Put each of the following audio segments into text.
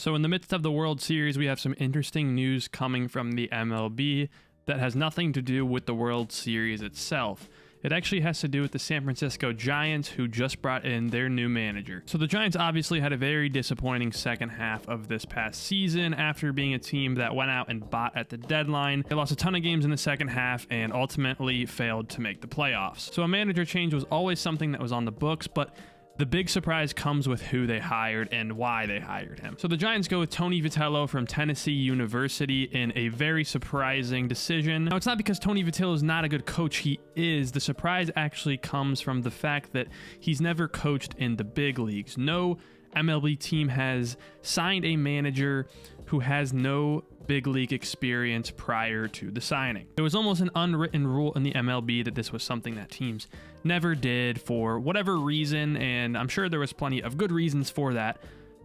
So in the midst of the World Series, we have some interesting news coming from the MLB that has nothing to do with the World Series itself. It actually has to do with the San Francisco Giants, who just brought in their new manager. So the Giants obviously had a very disappointing second half of this past season after being a team that went out and bought at the deadline. They lost a ton of games in the second half and ultimately failed to make the playoffs. So a manager change was always something that was on the books, but the big surprise comes with who they hired and why they hired him. So the Giants go with Tony Vitello from Tennessee University in a very surprising decision. Now, it's not because Tony Vitello is not a good coach. He is. The surprise actually comes from the fact that he's never coached in the big leagues. No MLB team has signed a manager who has no big league experience prior to the signing. It was almost an unwritten rule in the MLB that this was something that teams never did for whatever reason, and I'm sure there was plenty of good reasons for that.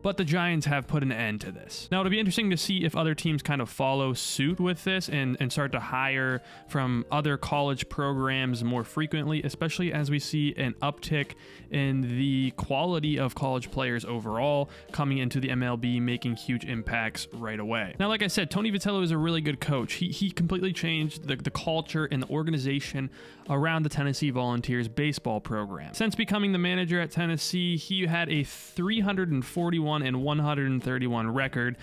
But the Giants have put an end to this. Now, it'll be interesting to see if other teams kind of follow suit with this and start to hire from other college programs more frequently, especially as we see an uptick in the quality of college players overall coming into the MLB, making huge impacts right away. Now, like I said, Tony Vitello is a really good coach. He completely changed the culture and the organization around the Tennessee Volunteers baseball program. Since becoming the manager at Tennessee, he had a 341 and 131 record.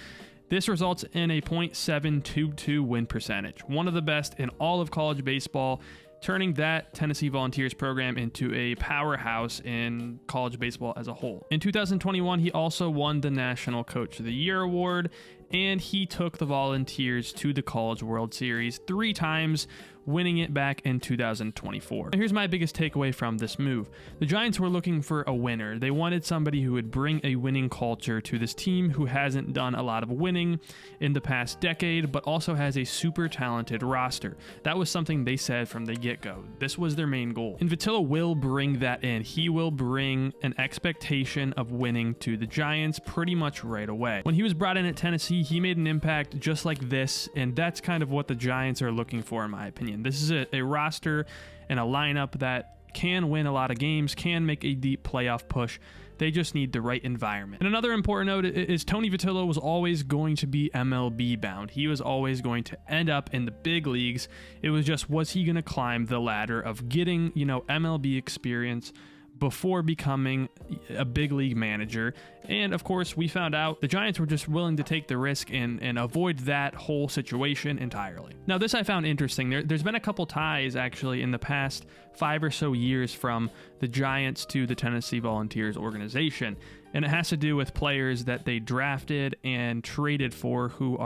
This results in a .722 win percentage, one of the best in all of college baseball, turning that Tennessee Volunteers program into a powerhouse in college baseball as a whole. In 2021, he also won the National Coach of the Year award, and he took the Volunteers to the College World Series 3 times, winning it back in 2024. Now, here's my biggest takeaway from this move. The Giants were looking for a winner. They wanted somebody who would bring a winning culture to this team who hasn't done a lot of winning in the past decade, but also has a super talented roster. That was something they said from the get-go. This was their main goal. And Vitello will bring that in. He will bring an expectation of winning to the Giants pretty much right away. When he was brought in at Tennessee, he made an impact just like this, and that's kind of what the Giants are looking for, in my opinion. This is a roster and a lineup that can win a lot of games, can make a deep playoff push. They just need the right environment. And another important note is Tony Vitello was always going to be MLB bound. He was always going to end up in the big leagues. It was just, was he going to climb the ladder of getting, MLB experience before becoming a big league manager? And of course, we found out the Giants were just willing to take the risk and avoid that whole situation entirely. Now, this I found interesting. There's been a couple ties actually in the past 5 or so years from the Giants to the Tennessee Volunteers organization. And it has to do with players that they drafted and traded for who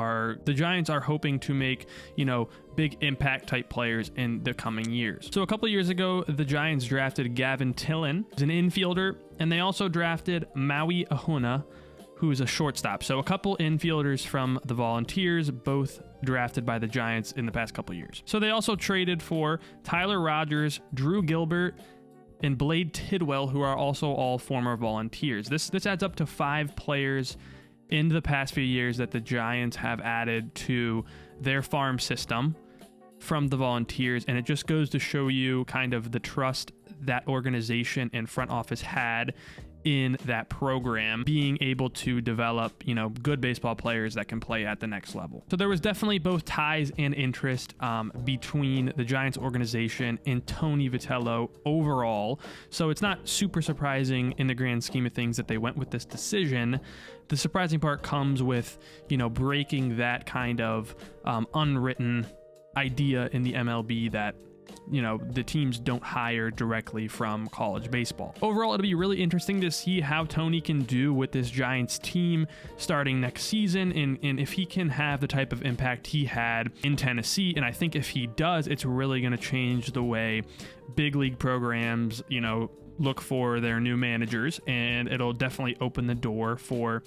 the Giants are hoping to make, big impact type players in the coming years. So a couple years ago, the Giants drafted Gavin Tillen, who's an infielder, and they also drafted Maui Ahuna, who is a shortstop. So a couple infielders from the Volunteers, both drafted by the Giants in the past couple years. So they also traded for Tyler Rogers, Drew Gilbert, and Blade Tidwell, who are also all former Volunteers. This adds up to 5 players in the past few years that the Giants have added to their farm system from the Volunteers, and it just goes to show you kind of the trust that organization and front office had in that program, being able to develop, good baseball players that can play at the next level. So there was definitely both ties and interest between the Giants organization and Tony Vitello overall. So it's not super surprising in the grand scheme of things that they went with this decision. The surprising part comes with, breaking that kind of unwritten idea in the MLB that the teams don't hire directly from college baseball. Overall, it'll be really interesting to see how Tony can do with this Giants team starting next season, and if he can have the type of impact he had in Tennessee. And I think if he does, it's really going to change the way big league programs, look for their new managers, and it'll definitely open the door for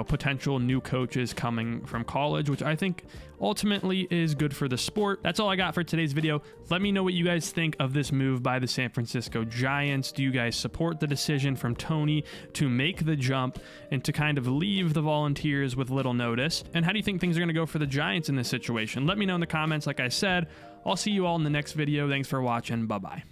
potential new coaches coming from college, which I think ultimately is good for the sport. That's all I got for today's video. Let me know what you guys think of this move by the San Francisco Giants. Do you guys support the decision from Tony to make the jump and to kind of leave the Volunteers with little notice? And how do you think things are going to go for the Giants in this situation? Let me know in the comments. Like I said, I'll see you all in the next video. Thanks for watching. Bye-bye.